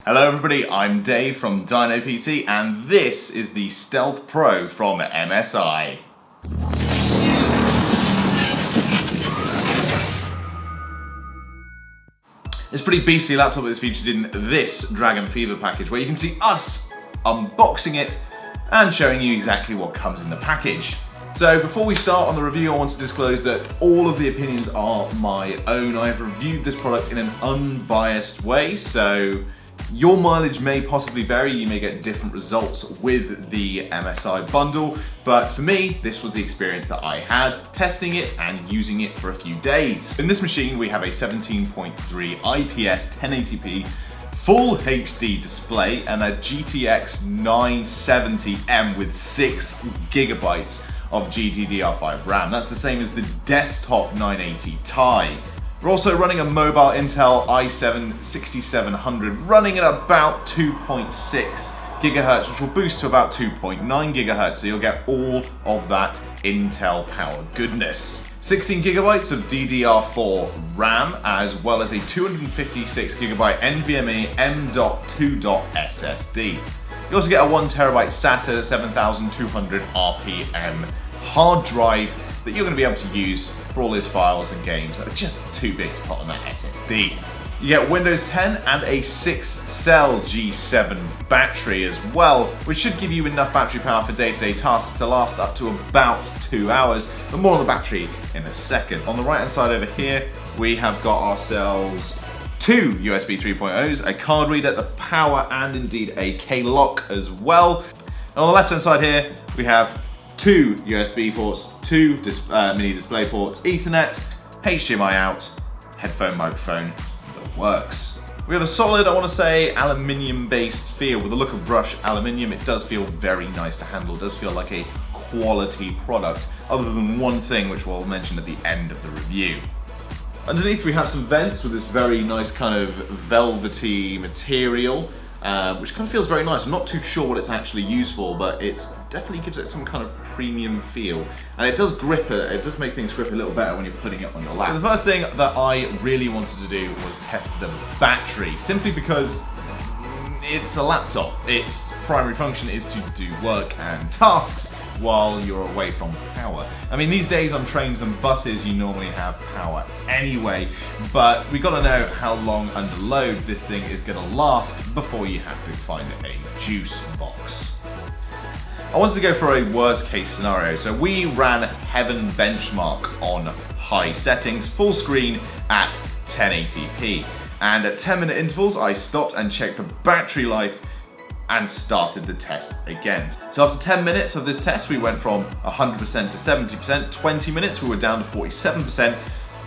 Hello everybody, I'm Dave from Dino PC and this is the Stealth Pro from MSI. It's a pretty beastly laptop that's featured in this Dragon Fever package where you can see us unboxing it and showing you exactly what comes in the package. So before we start on the review, I want to disclose that all of the opinions are my own. I have reviewed this product in an unbiased way, so your mileage may possibly vary. You may get different results with the MSI bundle, but for me, this was the experience that I had testing it and using it for a few days. In this machine, we have a 17.3 IPS 1080p Full HD display and a GTX 970M with 6 GB of GDDR5 RAM. That's the same as the desktop 980 Ti. We're also running a mobile Intel i7-6700 running at about 2.6 GHz, which will boost to about 2.9 GHz, so you'll get all of that Intel power goodness. 16 GB of DDR4 RAM, as well as a 256 GB NVMe M.2 SSD. You also get a 1 TB SATA 7200 RPM hard drive that you're going to be able to use for all these files and games that are just too big to put on that SSD. You get Windows 10 and a 6-cell G7 battery as well, which should give you enough battery power for day-to-day tasks to last up to about 2 hours, but more on the battery in a second. On the right hand side over here, we have got ourselves 2 USB 3.0s, a card reader, the power, and indeed a K-lock as well. And on the left hand side here, we have 2 USB ports, 2 mini display ports, Ethernet, HDMI out, headphone microphone that works. We have a solid, I want to say, aluminium based feel with a look of brushed aluminium. It does feel very nice to handle, it does feel like a quality product, other than one thing which we'll mention at the end of the review. Underneath we have some vents with this very nice kind of velvety material, which kind of feels very nice. I'm not too sure what it's actually used for, but it definitely gives it some kind of premium feel. And it does grip it, it does make things grip a little better when you're putting it on your lap. So the first thing that I really wanted to do was test the battery, simply because it's a laptop. Its primary function is to do work and tasks while you're away from power. I mean, these days on trains and buses you normally have power anyway, but we gotta know how long under load this thing is gonna last before you have to find a juice box. I wanted to go for a worst case scenario, so we ran Heaven Benchmark on high settings, full screen at 1080p, and at 10-minute intervals I stopped and checked the battery life and started the test again. So after 10 minutes of this test, we went from 100% to 70%, 20 minutes we were down to 47%,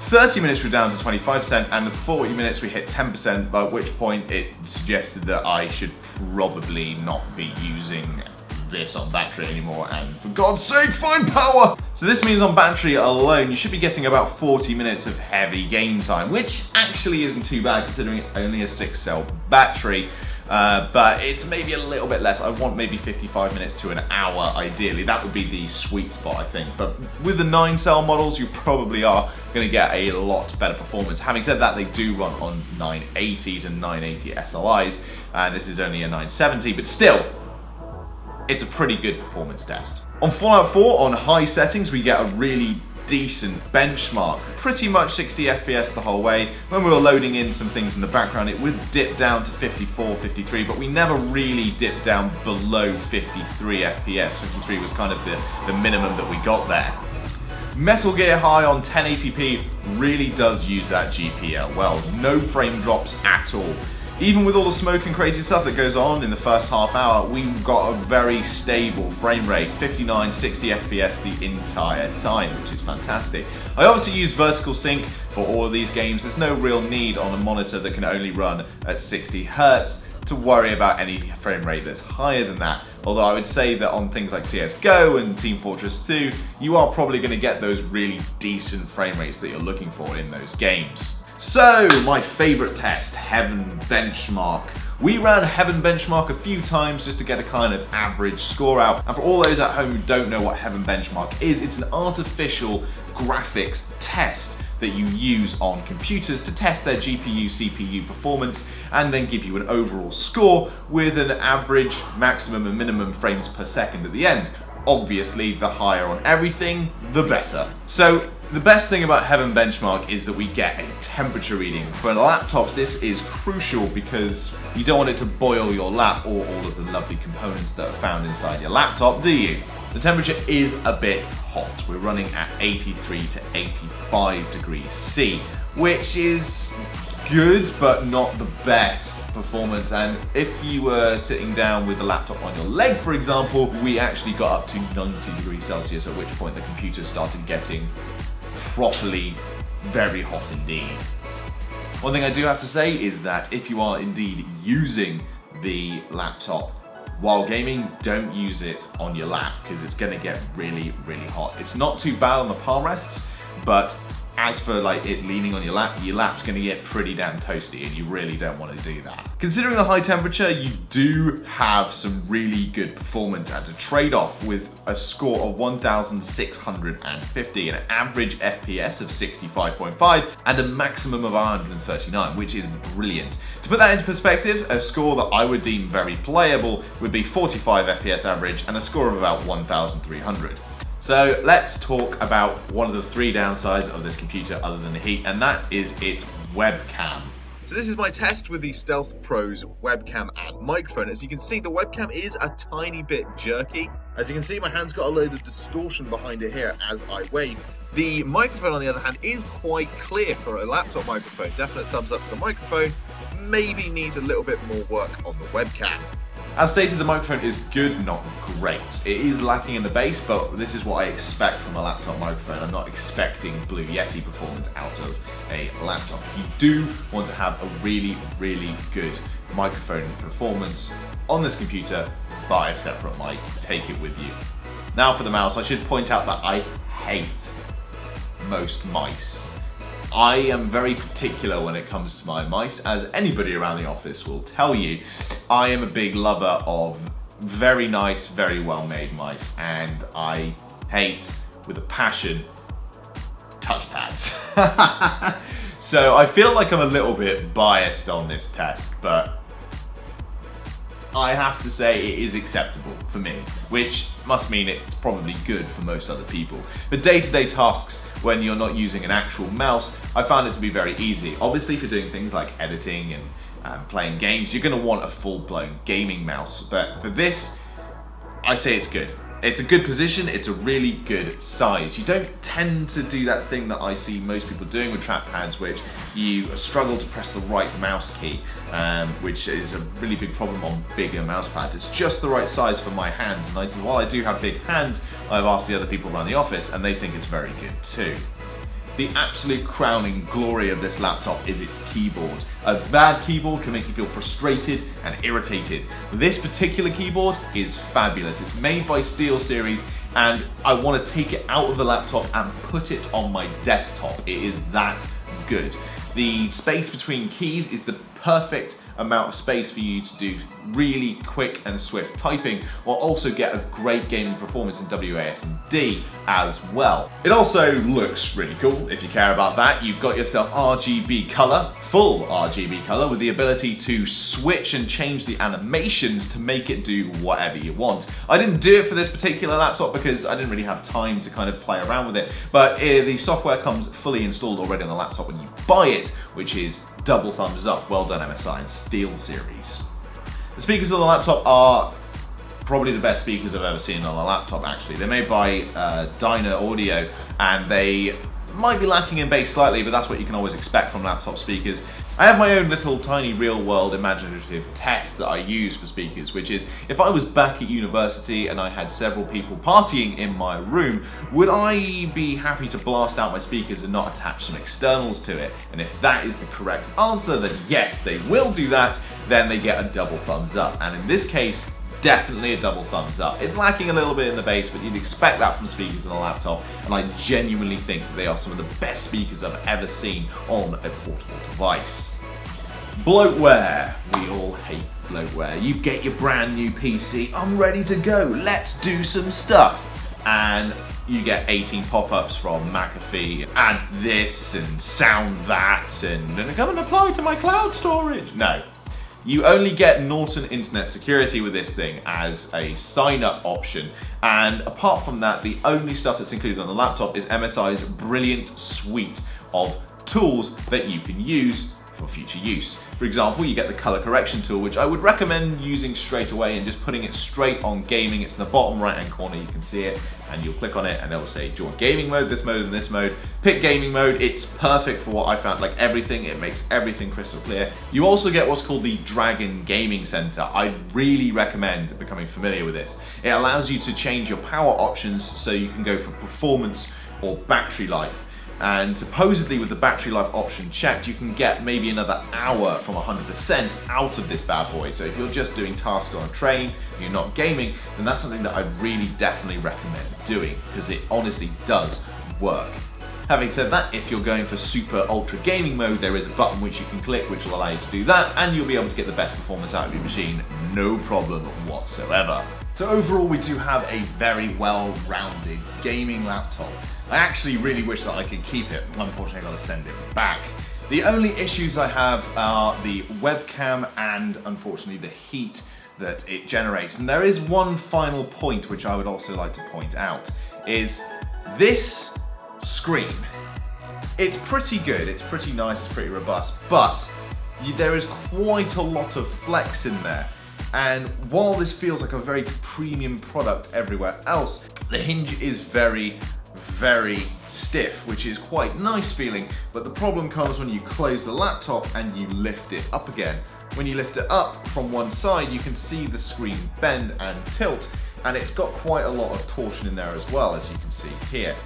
30 minutes we were down to 25%, and at 40 minutes we hit 10%, by which point it suggested that I should probably not be using this on battery anymore, and for God's sake, find power! So this means on battery alone, you should be getting about 40 minutes of heavy game time, which actually isn't too bad considering it's only a 6-cell battery. But it's maybe a little bit less. I want maybe 55 minutes to an hour ideally. That would be the sweet spot, I think. But with the 9-cell models, you probably are going to get a lot better performance. Having said that, they do run on 980s and 980 SLIs, and this is only a 970, but still, it's a pretty good performance test. On Fallout 4, on high settings, we get a really decent benchmark, pretty much 60 FPS the whole way. When we were loading in some things in the background, it would dip down to 54, 53, but we never really dipped down below 53 FPS. 53 was kind of the minimum that we got there. Metal Gear High on 1080p really does use that GPL well. No frame drops at all. Even with all the smoke and crazy stuff that goes on in the first half hour, we've got a very stable frame rate, 59, 60 FPS the entire time, which is fantastic. I obviously use vertical sync for all of these games. There's no real need on a monitor that can only run at 60 Hz to worry about any frame rate that's higher than that. Although I would say that on things like CSGO and Team Fortress 2, you are probably going to get those really decent frame rates that you're looking for in those games. So, my favourite test, Heaven Benchmark. We ran Heaven Benchmark a few times just to get a kind of average score out. And for all those at home who don't know what Heaven Benchmark is, it's an artificial graphics test that you use on computers to test their GPU, CPU performance, and then give you an overall score with an average, maximum, and minimum frames per second at the end. Obviously, the higher on everything, the better. So, the best thing about Heaven Benchmark is that we get a temperature reading. For laptops, this is crucial because you don't want it to boil your lap or all of the lovely components that are found inside your laptop, do you? The temperature is a bit hot. We're running at 83 to 85 degrees C, which is good, but not the best performance. And if you were sitting down with the laptop on your leg, for example, we actually got up to 90 degrees Celsius, at which point the computer started getting properly very hot indeed. One thing I do have to say is that if you are indeed using the laptop while gaming, don't use it on your lap because it's going to get really, really hot. It's not too bad on the palm rests, but as for like it leaning on your lap's going to get pretty damn toasty, and you really don't want to do that. Considering the high temperature, you do have some really good performance at a trade-off with a score of 1650, an average FPS of 65.5, and a maximum of 139, which is brilliant. To put that into perspective, a score that I would deem very playable would be 45 FPS average and a score of about 1300. So let's talk about one of the three downsides of this computer other than the heat, and that is its webcam. So this is my test with the Stealth Pro's webcam and microphone. As you can see, the webcam is a tiny bit jerky. As you can see, my hand's got a load of distortion behind it here as I wave. The microphone, on the other hand, is quite clear for a laptop microphone. Definite thumbs up for the microphone. Maybe needs a little bit more work on the webcam. As stated, the microphone is good, not great. It is lacking in the bass, but this is what I expect from a laptop microphone. I'm not expecting Blue Yeti performance out of a laptop. If you do want to have a really, really good microphone performance on this computer, buy a separate mic, take it with you. Now for the mouse, I should point out that I hate most mice. I am very particular when it comes to my mice, as anybody around the office will tell you. I am a big lover of very nice, very well-made mice, and I hate, with a passion, touchpads. So I feel like I'm a little bit biased on this test, but I have to say it is acceptable for me, which must mean it's probably good for most other people. For day-to-day tasks, when you're not using an actual mouse, I found it to be very easy. Obviously, for doing things like editing and playing games, you're going to want a full-blown gaming mouse. But for this, I say it's good. It's a good position, it's a really good size. You don't tend to do that thing that I see most people doing with trackpads, which you struggle to press the right mouse key, which is a really big problem on bigger mouse pads. It's just the right size for my hands, and while I do have big hands, I've asked the other people around the office, and they think it's very good too. The absolute crowning glory of this laptop is its keyboard. A bad keyboard can make you feel frustrated and irritated. This particular keyboard is fabulous. It's made by SteelSeries, and I want to take it out of the laptop and put it on my desktop. It is that good. The space between keys is the perfect amount of space for you to do really quick and swift typing, while also get a great gaming performance in WASD as well. It also looks really cool if you care about that. You've got yourself RGB color, full RGB color, with the ability to switch and change the animations to make it do whatever you want. I didn't do it for this particular laptop because I didn't really have time to kind of play around with it, but the software comes fully installed already on the laptop when you buy it, which is double thumbs up. Well done, MSI and SteelSeries. The speakers on the laptop are probably the best speakers I've ever seen on a laptop, actually. They're made by Dyna Audio, and they might be lacking in bass slightly, but that's what you can always expect from laptop speakers. I have my own little tiny real-world imaginative test that I use for speakers, which is, if I was back at university and I had several people partying in my room, would I be happy to blast out my speakers and not attach some externals to it? And if that is the correct answer, then yes, they will do that, then they get a double thumbs up. And in this case, definitely a double thumbs up. It's lacking a little bit in the bass, but you'd expect that from speakers on a laptop, and I genuinely think that they are some of the best speakers I've ever seen on a portable device. Bloatware. We all hate bloatware. You get your brand new PC, I'm ready to go, let's do some stuff. And you get 18 pop-ups from McAfee, add this and sound that, and come and apply to my cloud storage. No. You only get Norton Internet Security with this thing as a sign-up option, and apart from that, the only stuff that's included on the laptop is MSI's brilliant suite of tools that you can use for future use. For example, you get the color correction tool, which I would recommend using straight away and just putting it straight on gaming. It's in the bottom right hand corner, you can see it, and you'll click on it and it'll say, do you want gaming mode, this mode, and this mode? Pick gaming mode. It's perfect for what I found, like everything. It makes everything crystal clear. You also get what's called the Dragon Gaming Center. I'd really recommend becoming familiar with this. It allows you to change your power options so you can go for performance or battery life. And supposedly with the battery life option checked, you can get maybe another hour from 100% out of this bad boy. So if you're just doing tasks on a train and you're not gaming, then that's something that I really definitely recommend doing, because it honestly does work. Having said that, if you're going for super ultra gaming mode, there is a button which you can click which will allow you to do that, and you'll be able to get the best performance out of your machine, no problem whatsoever. So overall, we do have a very well-rounded gaming laptop. I actually really wish that I could keep it. Unfortunately, I've got to send it back. The only issues I have are the webcam and, unfortunately, the heat that it generates. And there is one final point which I would also like to point out, is this screen. It's pretty good, it's pretty nice, it's pretty robust, but there is quite a lot of flex in there. And while this feels like a very premium product everywhere else, the hinge is very, very stiff, which is quite nice feeling, but the problem comes when you close the laptop and you lift it up again. When you lift it up from one side, you can see the screen bend and tilt, and it's got quite a lot of torsion in there as well, as you can see here.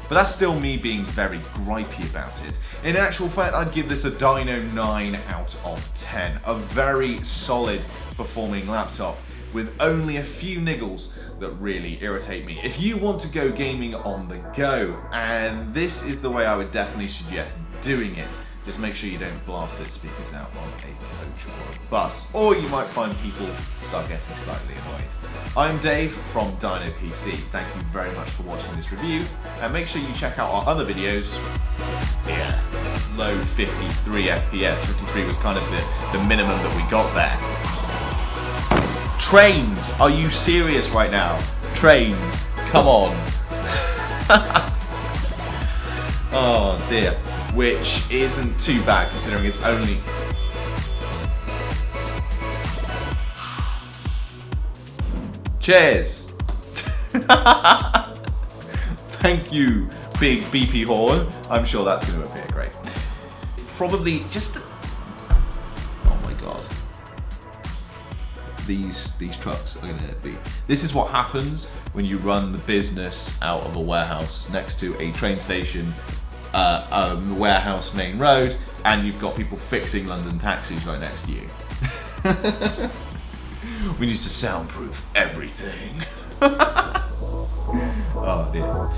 But that's still me being very gripey about it. In actual fact, I'd give this a Dino 9 out of 10. A very solid performing laptop with only a few niggles that really irritate me. If you want to go gaming on the go, and this is the way I would definitely suggest doing it, just make sure you don't blast its speakers out on a coach or a bus, or you might find people start getting slightly annoyed. I'm Dave from Dino PC. Thank you very much for watching this review, and make sure you check out our other videos. Yeah, low 53 FPS. 53 was kind of the minimum that we got there. Trains, are you serious right now? Trains, come on. Oh dear, which isn't too bad considering it's only... Cheers! Thank you, big beepy horn. I'm sure that's going to appear great. Probably just... Oh my god. These trucks are going to be... This is what happens when you run the business out of a warehouse next to a train station, warehouse main road, and you've got people fixing London taxis right next to you. We need to soundproof everything. Oh dear.